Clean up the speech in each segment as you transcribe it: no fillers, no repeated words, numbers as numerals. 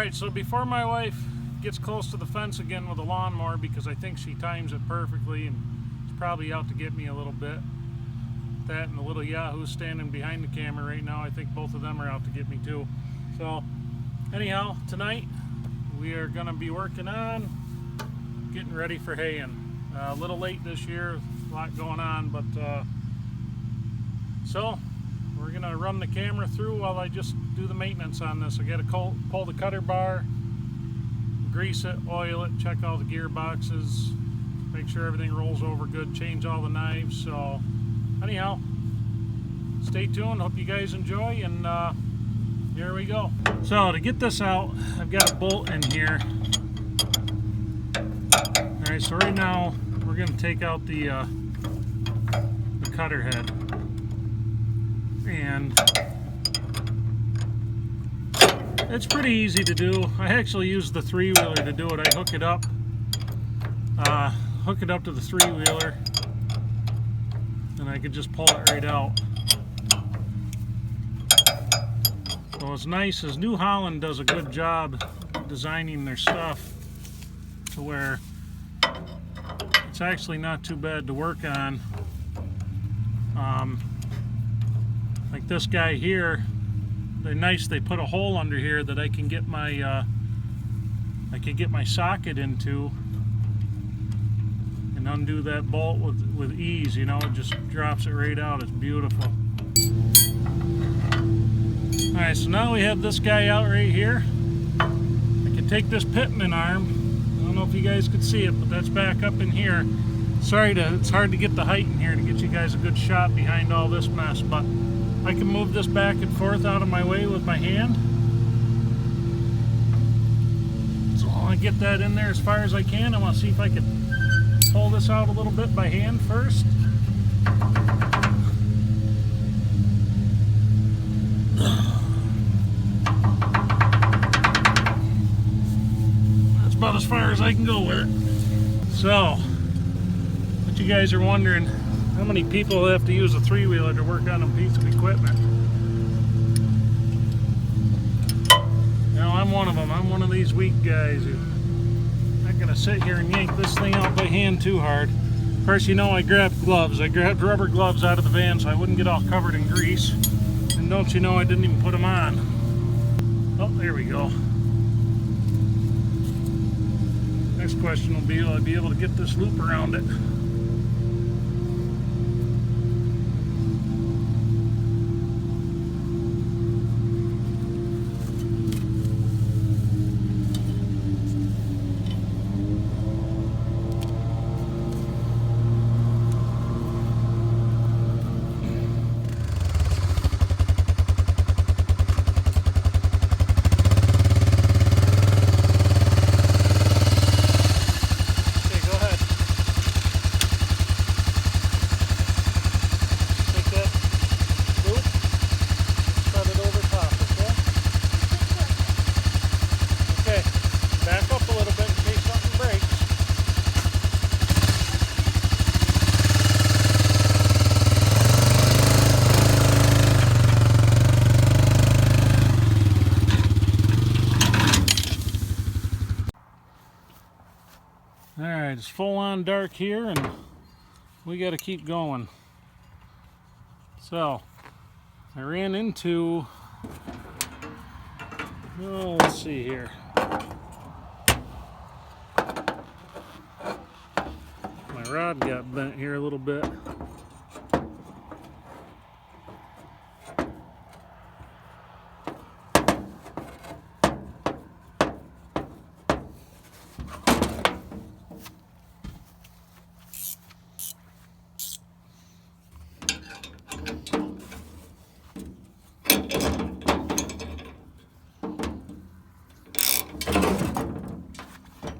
Alright, so before my wife gets close to the fence again with a lawnmower, because I think she times it perfectly and is probably out to get me a little bit. That and the little Yahoo standing behind the camera right now, I think both of them are out to get me too. So anyhow, tonight we are going to be working on getting ready for haying. A little late this year, a lot going on, but so we're going to run the camera through while I just do the maintenance on this. I got to pull the cutter bar, grease it, oil it, check all the gearboxes, make sure everything rolls over good, change all the knives. So anyhow, stay tuned, hope you guys enjoy, and here we go. So to get this out, I've got a bolt in here. Alright, so right now we're going to take out the cutter head. And it's pretty easy to do. I actually use the three-wheeler to do it. I hook it up to the three-wheeler, and I could just pull it right out. So what's nice is New Holland does a good job designing their stuff to where it's actually not too bad to work on. Like this guy here, they're nice. They put a hole under here that I can get my socket into and undo that bolt with ease. You know, it just drops it right out. It's beautiful. All right, so now we have this guy out right here. I can take this pitman arm. I don't know if you guys could see it, but that's back up in here. It's hard to get the height in here to get you guys a good shot behind all this mess, but I can move this back and forth out of my way with my hand. So I want to get that in there as far as I can. I want to see if I can pull this out a little bit by hand first. That's about as far as I can go with it. So, what you guys are wondering, how many people have to use a three-wheeler to work on a piece of equipment? You know, I'm one of them. I'm one of these weak guys who's not going to sit here and yank this thing out by hand too hard. Of course, you know I grabbed gloves. I grabbed rubber gloves out of the van so I wouldn't get all covered in grease. And don't you know I didn't even put them on. Oh, there we go. Next question will be, will I be able to get this loop around it? Alright, it's full on dark here and we got to keep going. So, I ran into, oh, let's see here. My rod got bent here a little bit.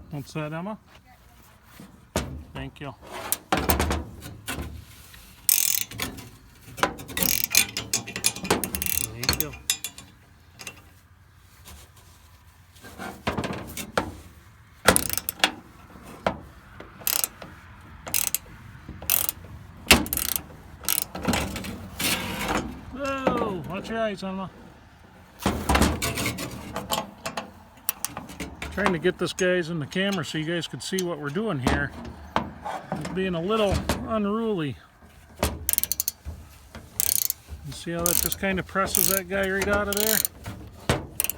What's that, Emma? Thank you. Thank you. Whoa! Watch your eyes, Emma. Trying to get this guys in the camera so you guys could see what we're doing here. It's being a little unruly. You see how that just kind of presses that guy right out of there?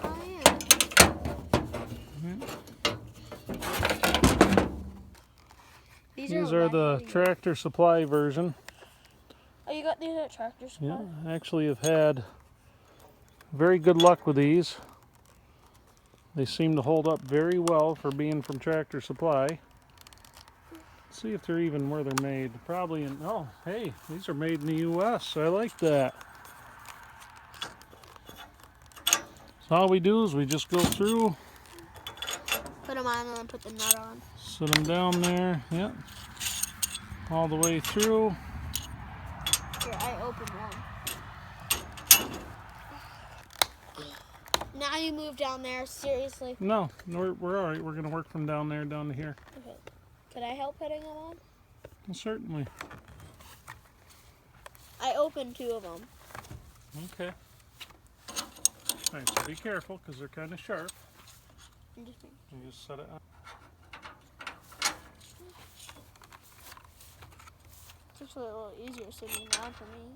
Oh, yeah. These are the Tractor Supply version. Oh, you got these at Tractor Supply? Yeah, I actually have had very good luck with these. They seem to hold up very well for being from Tractor Supply. Let's see if they're even where they're made. Probably in, oh, hey, these are made in the US. I like that. So all we do is we just go through. Put them on and then put the nut on. Sit them down there, yep. All the way through. Here, I opened one. Now you move down there, seriously. No, we're all right. We're going to work from down there down to here. Okay. Could I help putting them on? Well, certainly. I opened 2 of them. Okay. All right, so be careful because they're kind of sharp. I'm just You just set it up. It's actually a little easier sitting down for me.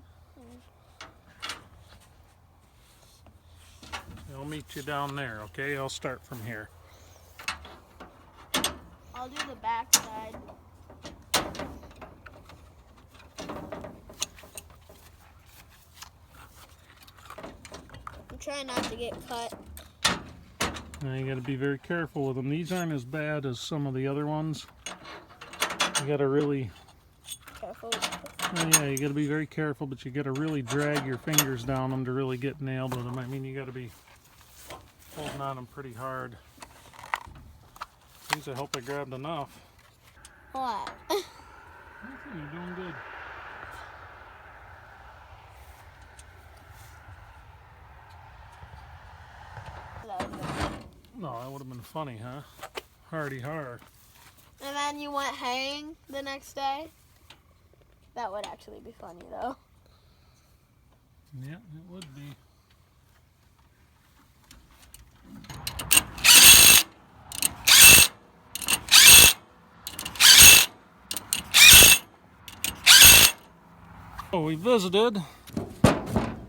I'll meet you down there, okay? I'll start from here. I'll do the back side. I'm trying not to get cut. Now you got to be very careful with them. These aren't as bad as some of the other ones. You got to really, Careful. oh yeah, you got to be very careful, but you got to really drag your fingers down them to really get nailed with them. I mean, you got to be holding on them pretty hard. Geez, I hope I grabbed enough. What? You're doing good. No, that would have been funny, huh? Hardy har. And then you went haying the next day? That would actually be funny, though. Yeah, it would be. So we visited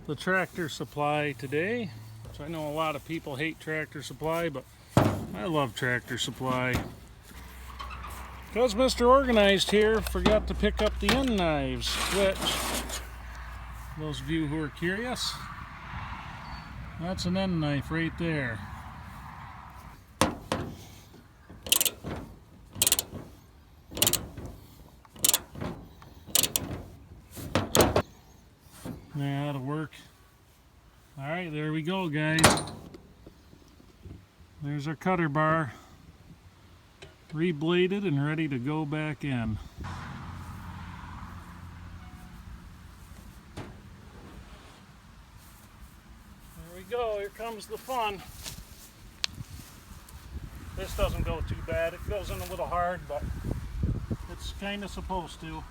the Tractor Supply today. So I know a lot of people hate Tractor Supply, but I love Tractor Supply. Because Mr. Organized here forgot to pick up the end knives, which, those of you who are curious, that's an end knife right there. Yeah, that'll work. Alright, there we go, guys. There's our cutter bar. Rebladed and ready to go back in. There we go, here comes the fun. This doesn't go too bad. It goes in a little hard, but it's kind of supposed to.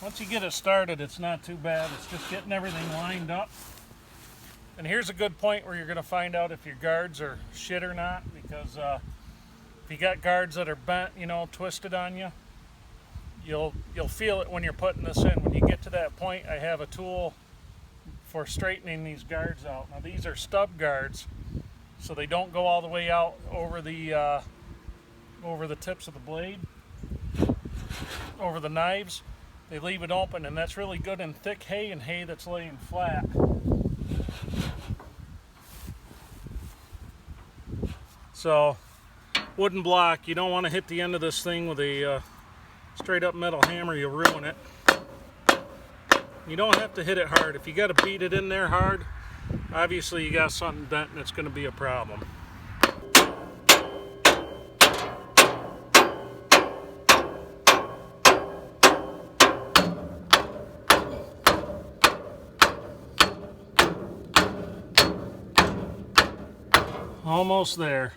Once you get it started, it's not too bad. It's just getting everything lined up. And here's a good point where you're going to find out if your guards are shit or not, because if you got guards that are bent, you know, twisted on you, you'll feel it when you're putting this in. When you get to that point, I have a tool for straightening these guards out. Now these are stub guards, so they don't go all the way out over the tips of the blade, over the knives. They leave it open, and that's really good in thick hay and hay that's laying flat. So, wooden block, you don't want to hit the end of this thing with a straight up metal hammer, you'll ruin it. You don't have to hit it hard. If you got to beat it in there hard, obviously you got something bent and it's going to be a problem. Almost there.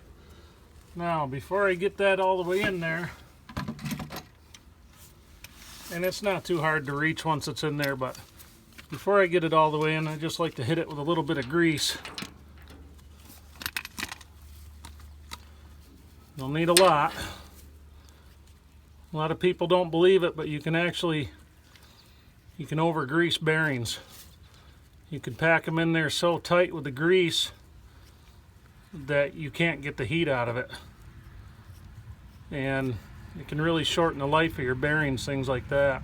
Now, before I get that all the way in there, and it's not too hard to reach once it's in there, but before I get it all the way in, I just like to hit it with a little bit of grease. You'll need a lot. A lot of people don't believe it, but you can over grease bearings. You can pack them in there so tight with the grease that you can't get the heat out of it. And it can really shorten the life of your bearings, things like that.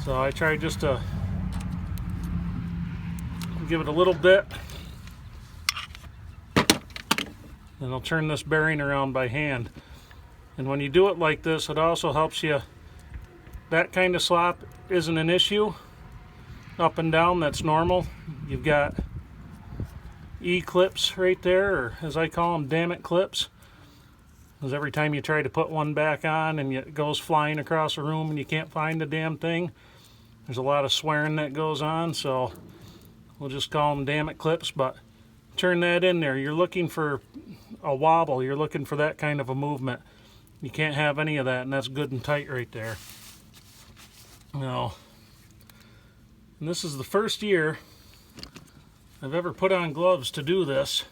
So I try just to give it a little bit. And I'll turn this bearing around by hand. And when you do it like this, it also helps you. That kind of slop isn't an issue. Up and down, that's normal. You've got E-clips right there, or as I call them, damn it clips. Because every time you try to put one back on and it goes flying across the room and you can't find the damn thing, there's a lot of swearing that goes on, so we'll just call them damn it clips. But turn that in there. You're looking for a wobble. You're looking for that kind of a movement. You can't have any of that, and that's good and tight right there. Now, and this is the first year I've ever put on gloves to do this.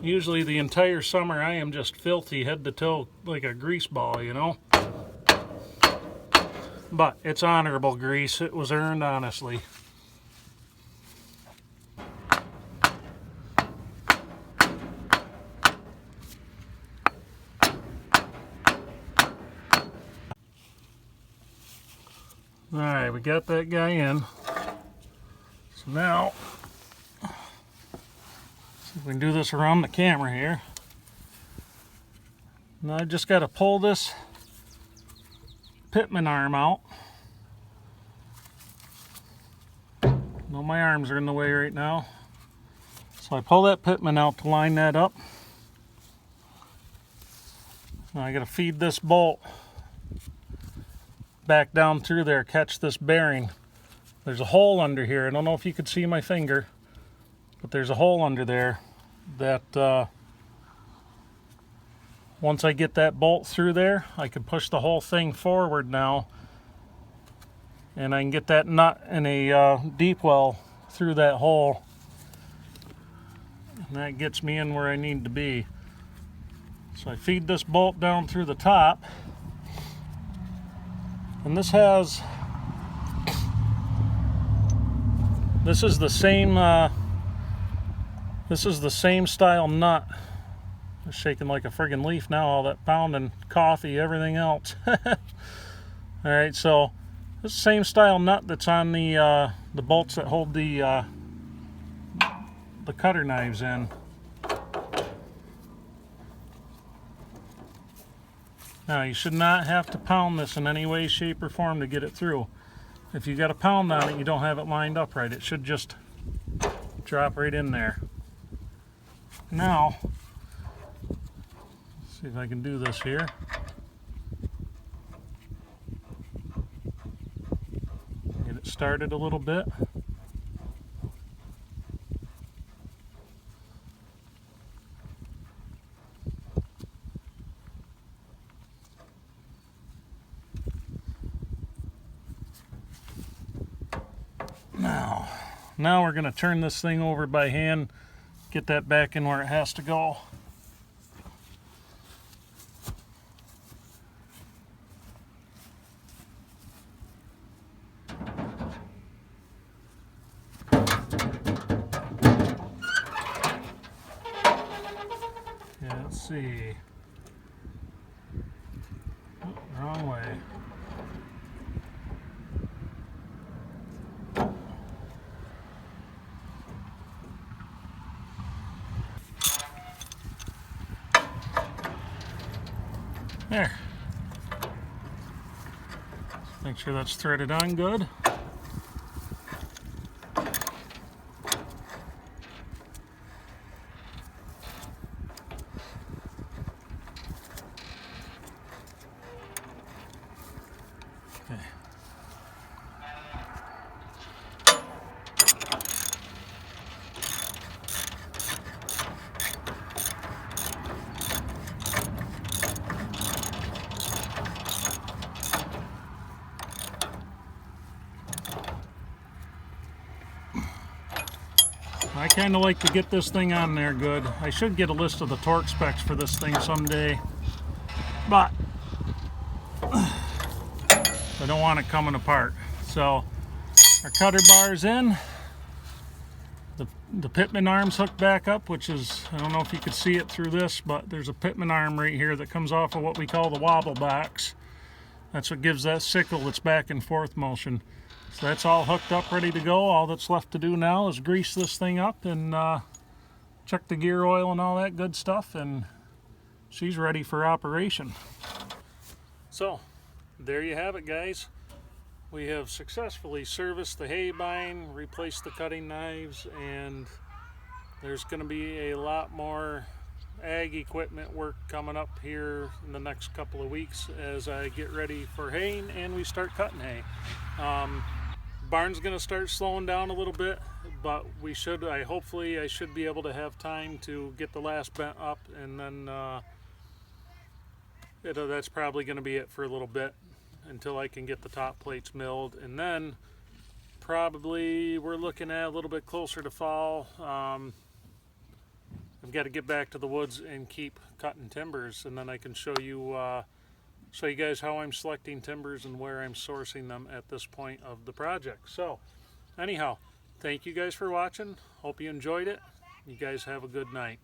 Usually the entire summer I am just filthy head to toe like a grease ball, you know. But it's honorable grease. It was earned honestly. Alright, we got that guy in. So now, see if we can do this around the camera here. Now I just got to pull this pitman arm out. No, my arms are in the way right now. So I pull that pitman out to line that up. Now I got to feed this bolt back down through there, catch this bearing. There's a hole under here. I don't know if you could see my finger, but there's a hole under there that once I get that bolt through there, I can push the whole thing forward now, and I can get that nut in a deep well through that hole, and that gets me in where I need to be. So I feed this bolt down through the top, and this is the same style nut. I'm shaking like a friggin' leaf now, all that pounding, coffee, everything else. Alright, so this is the same style nut that's on the bolts that hold the cutter knives in. Now, you should not have to pound this in any way, shape, or form to get it through. If you got a pound on it, you don't have it lined up right. It should just drop right in there. Now, let's see if I can do this here. Get it started a little bit. Now we're going to turn this thing over by hand, get that back in where it has to go. Yeah, let's see. Oh, wrong way. There. Make sure that's threaded on good. Okay. I kind of like to get this thing on there good. I should get a list of the torque specs for this thing someday, but I don't want it coming apart. So our cutter bar's in. The pitman arm's hooked back up, which is, I don't know if you could see it through this, but there's a pitman arm right here that comes off of what we call the wobble box. That's what gives that sickle its back and forth motion. So that's all hooked up, ready to go. All that's left to do now is grease this thing up and check the gear oil and all that good stuff, and she's ready for operation. So there you have it, guys. We have successfully serviced the Haybine, replaced the cutting knives, and there's going to be a lot more ag equipment work coming up here in the next couple of weeks as I get ready for haying and we start cutting hay. Barn's going to start slowing down a little bit, but hopefully I should be able to have time to get the last bent up, and then that's probably going to be it for a little bit until I can get the top plates milled, and then probably we're looking at a little bit closer to fall. I've got to get back to the woods and keep cutting timbers, and then I can show you guys how I'm selecting timbers and where I'm sourcing them at this point of the project. So anyhow, thank you guys for watching. Hope you enjoyed it. You guys have a good night.